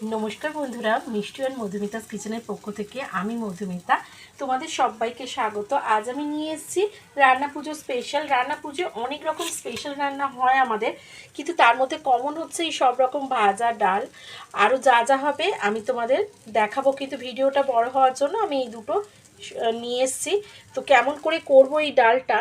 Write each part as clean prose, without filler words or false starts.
নমস্কার বন্ধুরা, মিষ্টি আর মধুমিতাস কিচেনের পক্ষ থেকে আমি মধুমিতা তোমাদের সবাইকে স্বাগত। আজ আমি নিয়ে এসেছি রান্না পুজো স্পেশাল। রান্না পুজো অনেক রকম স্পেশাল রান্না হয় আমাদের, কিন্তু তার মধ্যে কমন হচ্ছে এই সব রকম ভাজা, ডাল, আরও যা যা হবে আমি তোমাদের দেখাবো। কিন্তু ভিডিওটা বড় হওয়ার জন্য আমি এই দুটো নিয়ে এসেছি। তো কেমন করে করব এই ডালটা,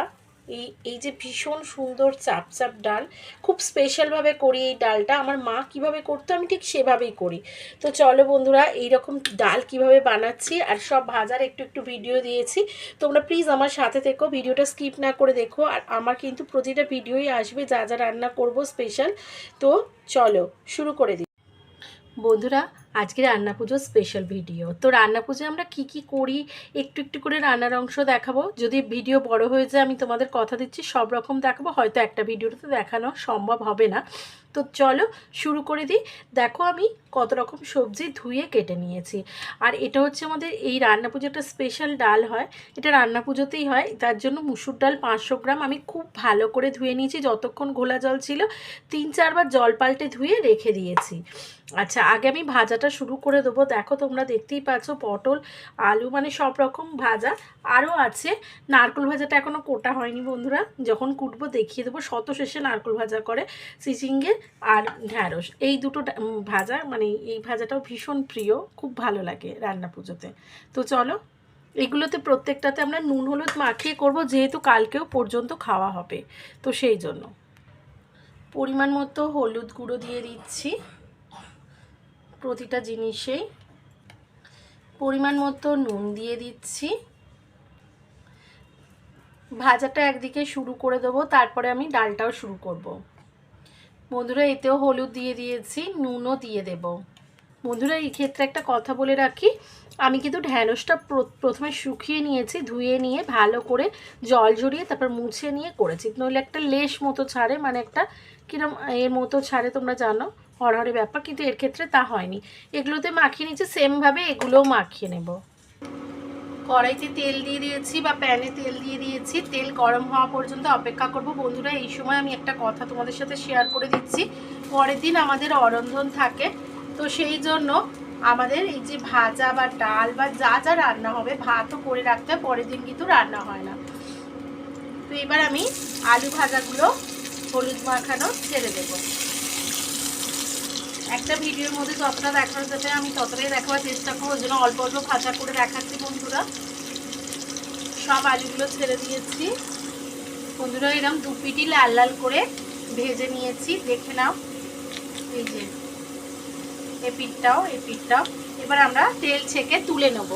এই যে ভীষণ সুন্দর চাপ ডাল, খুব স্পেশালভাবে করি এই ডালটা। আমার মা কিভাবে করতো আমি ঠিক সেভাবেই করি। তো চলো বন্ধুরা, এইরকম ডাল কিভাবে বানাচ্ছি আর সব ভাজার একটু একটু ভিডিও দিয়েছি। তোমরা প্লিজ আমার সাথে থেকো, ভিডিওটা স্কিপ না করে দেখো। আর আমার কিন্তু প্রতিটা ভিডিওই আসবে যা যা রান্না করব স্পেশাল। তো চলো শুরু করে দিই বন্ধুরা। আজকে রান্না পুজোর স্পেশাল ভিডিও। তো রান্না পুজোয় আমরা কি কি করি একটু একটু করে রান্নার অংশ দেখাবো। যদি ভিডিও বড় হয়ে যায় আমি তোমাদের কথা দিচ্ছি সব রকম দেখাবো, হয়তো একটা ভিডিওতে দেখানো সম্ভব হবে না। তো চলো শুরু করে দিই। দেখো আমি কত রকম সবজি ধুয়ে কেটে নিয়েছি। আর এটা হচ্ছে আমাদের এই রান্না পুজো একটা স্পেশাল ডাল হয়, এটা রান্না পুজোতেই হয়। তার জন্য মুসুর ডাল 500 গ্রাম আমি খুব ভালো করে ধুয়ে নিয়েছি। যতক্ষণ ঘোলা জল ছিল 3-4 বার জল পাল্টে ধুয়ে রেখে দিয়েছি। আচ্ছা, আগে আমি ভাজাটা শুরু করে দেবো। দেখো তোমরা দেখতেই পাচ্ছ পটল, আলু, মানে সব রকম ভাজা। আরও আছে নারকেল ভাজাটা এখনও কোটা হয়নি বন্ধুরা, যখন কুটবো দেখিয়ে দেবো। শত শেষে নারকেল ভাজা করে চিচিঙ্গে আর ঢ্যাঁড়স, এই দুটো ভাজা, মানে এই ভাজাটাও ভীষণ প্রিয়, খুব ভালো লাগে রান্না পুজোতে। তো চলো, এগুলোতে প্রত্যেকটাতে আমরা নুন হলুদ মাখিয়ে করব, যেহেতু কালকেও পর্যন্ত খাওয়া হবে। তো সেই জন্য পরিমাণ মতো হলুদ গুঁড়ো দিয়ে দিচ্ছি প্রতিটা জিনিসেই, পরিমাণ মতো নুন দিয়ে দিচ্ছি। ভাজাটা একদিকে শুরু করে দেবো, তারপরে আমি ডালটাও শুরু করব। বন্ধুরা এতেও হলুদ দিয়ে দিয়েছি, নুনও দিয়ে দেব। বন্ধুরা এই ক্ষেত্রে একটা কথা বলে রাখি, আমি কিন্তু ঢ্যাঁড়সটা প্রথমে শুকিয়ে নিয়েছি, ধুয়ে নিয়ে ভালো করে জল ঝরিয়ে তারপর মুছে নিয়ে করেছি, নইলে একটা লেশ মতো ছাড়ে, মানে একটা কিরম এর মতো ছাড়ে, তোমরা জানো হরহরে ব্যাপার। কিন্তু এর ক্ষেত্রে তা হয়নি, এগুলোতে মাখিয়ে নিয়েছি, সেমভাবে এগুলোও মাখিয়ে নেব। কড়াইতে তেল দিয়ে দিয়েছি বা প্যানে তেল দিয়ে দিয়েছি, তেল গরম হওয়া পর্যন্ত অপেক্ষা করব। বন্ধুরা এই সময় আমি একটা কথা তোমাদের সাথে শেয়ার করে দিচ্ছি, পরের দিন আমাদের অরন্ধন থাকে। তো সেই জন্য আমাদের এই যে ভাজা বা ডাল বা যা যা রান্না হবে, ভাতও করে রাখতে হয়, পরের দিন কিন্তু রান্না হয় না। তো এবার আমি আলু ভাজাগুলো হলুদ মাখানো ছেড়ে দেব। একটা ভিডিওর মধ্যে যতটা দেখানো যাবে আমি ততটাই দেখাবার চেষ্টা করবো, ওই জন্য অল্প অল্প ভাজা করে দেখাচ্ছি বন্ধুরা। সব আলুগুলো ছেড়ে দিয়েছি বন্ধুরা, এরকম দু পিটি লাল লাল করে ভেজে নিয়েছি, দেখে নাও। এই যে এপিটটাও। এবার আমরা তেল ছেঁকে তুলে নেব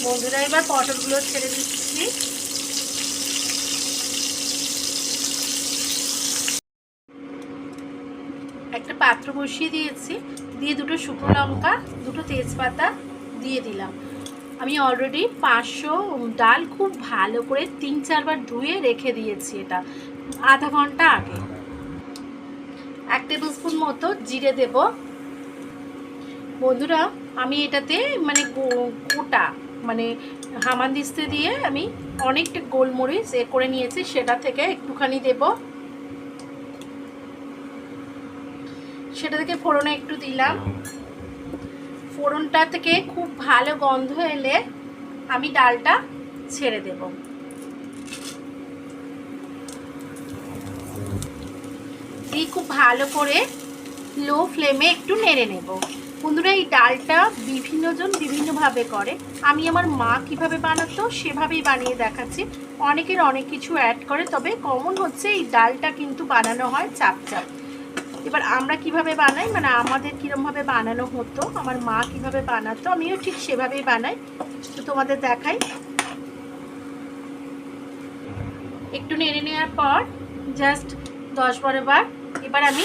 বন্ধুরা। এবার পটলগুলো ছেড়ে দিচ্ছি। একটা পাত্র বসিয়ে দিয়েছি, দিয়ে দুটো শুকনো লঙ্কা, দুটো তেজপাতা দিয়ে দিলাম। আমি অলরেডি 500 ডাল খুব ভালো করে 3-4 বার ধুয়ে রেখে দিয়েছি, এটা আধা ঘন্টা আগে। 1 টেবিল স্পুন মতো জিরে দেব বন্ধুরা। আমি এটাতে মানে গোটা, মানে হামানদিস্তে দিয়ে আমি অনেকটা গোলমরিচ করে নিয়েছি, সেটা থেকে একটুখানি দেব। সেটা থেকে ফোড়নে একটু দিলাম। ফোড়নটা থেকে খুব ভালো গন্ধ এলে আমি ডালটা ছেড়ে দেব। এই খুব ভালো করে লো ফ্লেমে একটু নেড়ে নেব বন্ধুরা। এই ডালটা বিভিন্নজন বিভিন্নভাবে করে, আমি আমার মা কিভাবে বানাতো সেভাবেই বানিয়ে দেখাচ্ছি। অনেকের অনেক কিছু অ্যাড করে, তবে কমন হচ্ছে এই ডালটা কিন্তু বানানো হয় চাপ। এবার আমরা কিভাবে বানাই, মানে আমাদের কীরমভাবে বানানো হতো, আমার মা কিভাবে বানাতো আমিও ঠিক সেভাবেই বানাই। তো তোমাদের দেখাই। একটু নেড়ে নেওয়ার পর জাস্ট 10-12 বার এবার আমি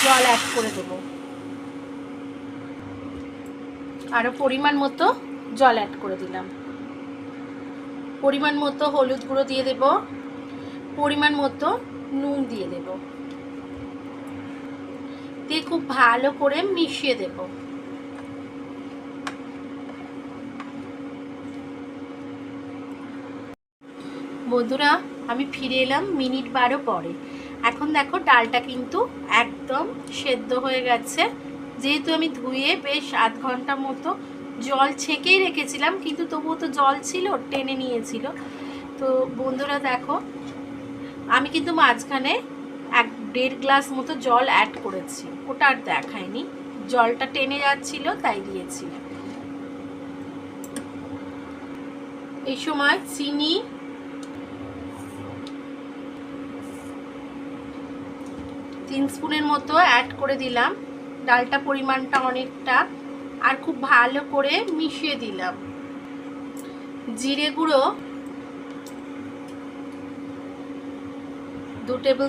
জল অ্যাড করে দেবো। আরও পরিমাণ মতো জল অ্যাড করে দিলাম। পরিমাণ মতো হলুদ গুঁড়ো দিয়ে দেব, পরিমাণ মতো নুন দিয়ে দেব, দিয়ে খুব ভালো করে মিশিয়ে দেব। বন্ধুরা আমি ফিরে এলাম মিনিট 12 পরে। এখন দেখো ডালটা কিন্তু একদম সেদ্ধ হয়ে গেছে, যেহেতু আমি ধুয়ে বেশ আধ ঘন্টা মতো জল ছেঁকেই রেখেছিলাম, কিন্তু তবুও তো জল ছিল, টেনে নিয়েছিল। তো বন্ধুরা দেখো, আমি কিন্তু মাঝখানে 1.5 গ্লাস মতো জল অ্যাড করেছি, ওটা আর দেখায়নি, জলটা টেনে যাচ্ছিল তাই দিয়েছি। এই সময় চিনি, তিন স্পুনের মতো অ্যাড করে দিলাম। ডালটা পরিমাণটা অনেকটা, আর খুব ভালো করে মিশিয়ে দিলাম। জিরে গুঁড়ো 2 টেবিল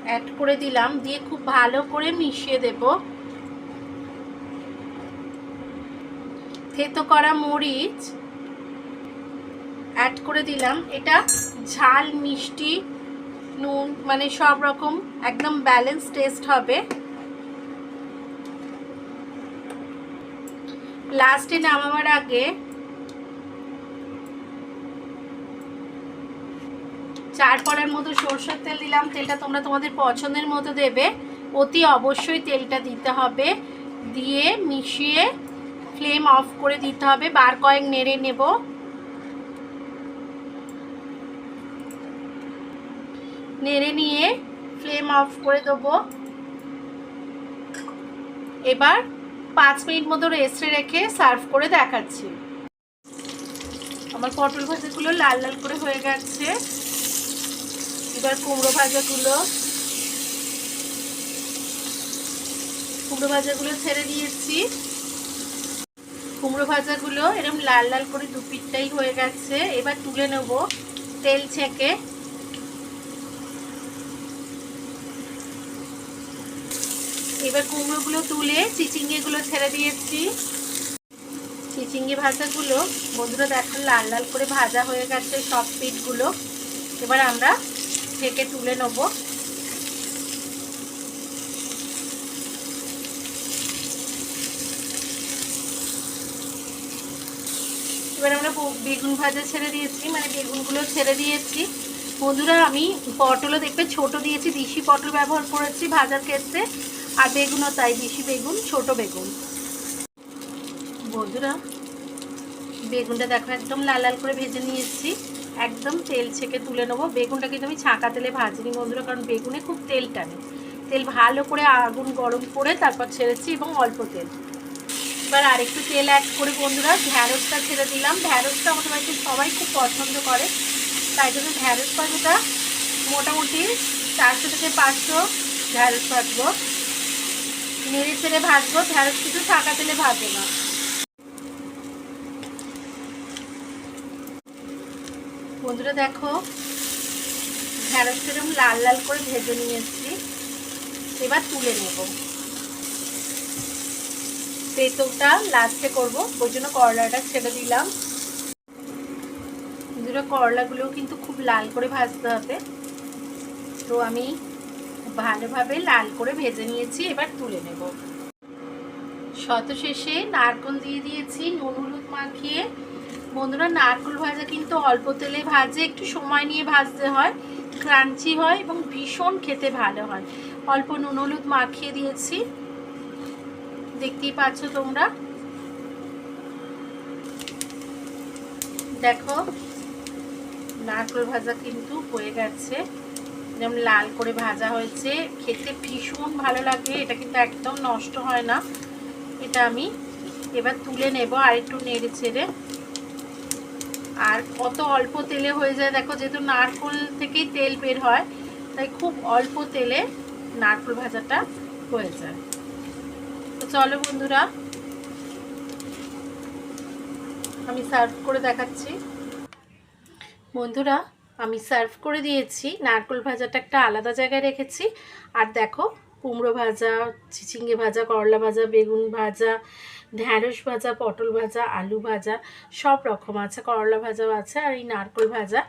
অ্যাড করে দিলাম, দিয়ে খুব ভালো করে মিশিয়ে দেব। থেতো করা মরিচ অ্যাড করে দিলাম। এটা ঝাল, মিষ্টি, নুন মানে সব রকম একদম ব্যালেন্স টেস্ট হবে। লাস্টে নামাবার আগে 4 পলার মতো সরষের তেল দিলাম। তেলটা তোমরা তোমাদের পছন্দের মতো দেবে, অতি অবশ্যই তেলটা দিতে হবে। দিয়ে মিশিয়ে ফ্লেম অফ করে দিতে হবে। বার কয়েক নেড়ে নেব। নেড়ে নিয়ে ফ্লেম অফ করে দেবো। এবার 5 মিনিট মতো রেস্টে রেখে সার্ভ করে দেখাচ্ছি। আমার পটল ভাজাগুলো লাল লাল করে হয়ে গেছে। এবার কুমড়ো ভাজাগুলো ছেড়ে দিয়েছি। কুমড়ো ভাজাগুলো এরকম লাল লাল করে দুপিটটাই হয়ে গেছে। এবার তুলে নেব তেল ছেঁকে। এবার কুমড়োগুলো তুলে চিচিঙ্গিগুলো ছেড়ে দিয়েছি। চিচিঙ্গি ভাজাগুলো বন্ধুরা দেখো লাল লাল করে ভাজা হয়ে গেছে সব পিঠগুলো। এবার আমরা ছেঁকে তুলে নেব। এবার আমরা বেগুন ভাজা ছেড়ে দিয়েছি, মানে বেগুনগুলো ছেড়ে দিয়েছি। বন্ধুরা আমি পটলও দেখবে ছোট দিয়েছি, দেশি পটল ব্যবহার করেছি ভাজার ক্ষেত্রে। আর বেগুনও তাই, দেশি বেগুন, ছোট বেগুন। বন্ধুরা বেগুনটা দেখো একদম লাল লাল করে ভেজে নিয়েছি। একদম তেল ছেঁকে তুলে নেবো। বেগুনটা কিন্তু আমি ছাঁকা তেলে ভাজিনি বন্ধুরা, কারণ বেগুনে খুব তেল টানে। তেল ভালো করে আগুন গরম করে তারপর ছেড়েছি, এবং অল্প তেল। এবার আরেকটু তেল অ্যাড করে বন্ধুরা ঢ্যাঁড়সটা ছেড়ে দিলাম। ঢ্যাঁড়সটা আমাদের বাড়িতে সবাই খুব পছন্দ করে, তাই জন্য ঢ্যাঁড়স ভাজাটা মোটামুটি 400 থেকে 500 ঢ্যাঁড়স ভাজবো। নেড়ে ছেড়ে ভাজবো, ঢ্যাঁড়স কিছু ছাঁকা তেলে ভাজবো না। বন্ধুরা দেখো ঢ্যাঁড়সটা এরকম লাল লাল করে ভেজে নিয়েছি। এবার তুলে নেব। তেঁতোটা লাস্টে করব, ওই জন্য করলাটা ছেড়ে দিলাম। বন্ধুরা করলাগুলোও কিন্তু খুব লাল করে ভাজতে হবে, তো আমি ভালোভাবে লাল করে ভেজে নিয়েছি। এবার তুলে নেব। শেষে নারকেল দিয়ে দিয়েছি নুন হলুদ মাখিয়ে। বন্ধুরা নারকেল ভাজা কিন্তু অল্প তেলে ভাজে, একটু সময় নিয়ে ভাজতে হয়, ক্রাঞ্চি হয় এবং ভীষণ খেতে ভালো হয়। অল্প নুন হলুদ মাখিয়ে দিয়েছি, দেখতেই পাচ্ছ তোমরা। দেখো নারকেল ভাজা কিন্তু হয়ে গেছে, যেমন লাল করে ভাজা হয়েছে, খেতে ভীষণ ভালো লাগে। এটা কিন্তু একদম নষ্ট হয় না। এটা আমি এবার তুলে নেব আর একটু নেড়ে ছেড়ে। আর কত অল্প তেলে হয়ে যায় দেখো, যেহেতু নারকেল থেকেই তেল বের হয়, তাই খুব অল্প তেলে নারকেল ভাজাটা হয়ে যায়। তো চলো বন্ধুরা আমি সার্ভ করে দেখাচ্ছি। বন্ধুরা আমি সার্ভ করে দিয়েছি। নারকেল ভাজাটা একটা আলাদা জায়গায় রেখেছি। আর দেখো কুমড়ো ভাজা, চিচিঙ্গে ভাজা, করলা ভাজা, বেগুন ভাজা, ঢ্যাঁড়স ভাজা, পটল ভাজা, আলু ভাজা, সব রকম আছে, করলা ভাজাও আছে। আর এই নারকেল ভাজা,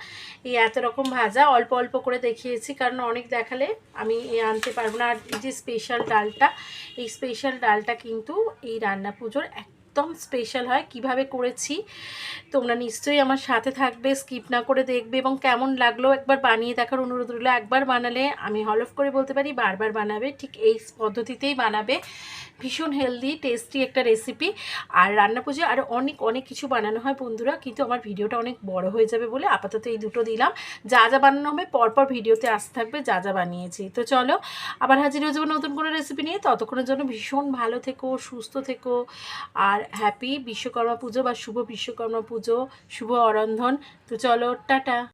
এই এত রকম ভাজা অল্প অল্প করে দেখিয়েছি, কারণ অনেক দেখালে আমি আনতে পারবো না। আর এই যে স্পেশাল ডালটা, এই স্পেশাল ডালটা কিন্তু এই রান্না পুজোর একদম একদম স্পেশাল হয়। কিভাবে করেছি তোমরা নিশ্চয়ই আমার সাথে থাকবে, স্কিপ না করে দেখবে, এবং কেমন লাগলো একবার বানিয়ে দেখার অনুরোধ রইল। একবার বানালে আমি হলফ করে বলতে পারি বারবার বানাবে, ঠিক এই পদ্ধতিতেই বানাবে। ভীষণ হেলদি টেস্টি একটা রেসিপি। আর রান্না পুজো আরও অনেক অনেক কিছু বানানো হয় বন্ধুরা, কিন্তু আমার ভিডিওটা অনেক বড় হয়ে যাবে বলে আপাতত এই দুটো দিলাম। যা যা বানানো হবে পরপর ভিডিওতে আসতে থাকবে, যা যা বানিয়েছি। তো চলো আবার হাজির হয়ে যাবো নতুন কোনো রেসিপি নিয়ে। ততক্ষণের জন্য ভীষণ ভালো থেকো, সুস্থ থেকো, আর হ্যাপি বিশ্বকর্মা পুজো বা শুভ বিশ্বকর্মা পুজো, শুভ অরন্ধন। তো চলো টাটা।